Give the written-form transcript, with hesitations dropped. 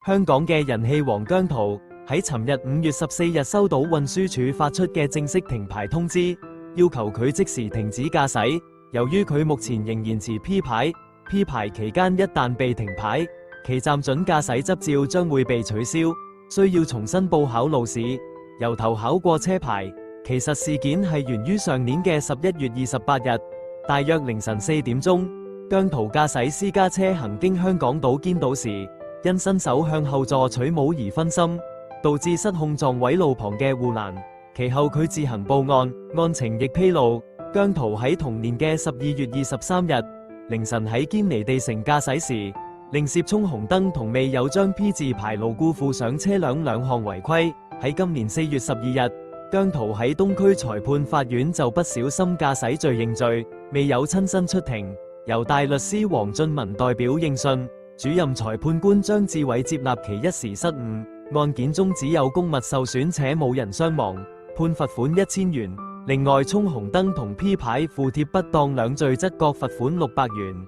香港嘅人氣王姜濤喺尋日5月14日收到運輸署發出嘅正式停牌通知，要求佢即時停止駕駛。由於佢目前仍然持 P 牌，P 牌期間一旦被停牌，其暫准駕駛執照將會被取消，需要重新報考路試，由頭考過車牌。其實事件係源於上年嘅11月28日，大約凌晨4點鐘，姜濤駕駛私家車行經香港島堅道時，因伸手向後座取帽而分心，導致失控撞毀路旁嘅護欄。其後佢自行報案，案情亦披露，姜濤喺同年嘅12月23日凌晨喺堅尼地城駕駛時，另涉衝紅燈同未有將 P 字牌牢固附上車輛兩項違規。喺今年4月12日，姜濤喺東區裁判法院就不小心駕駛罪認罪，未有親身出庭，由大律師黃俊文代表應訊。主任裁判官張志偉接納其一時失誤，案件中只有公物受損且冇人傷亡，判罰款1000元。另外，衝紅燈同 P 牌附貼不當兩罪則各罰款600元。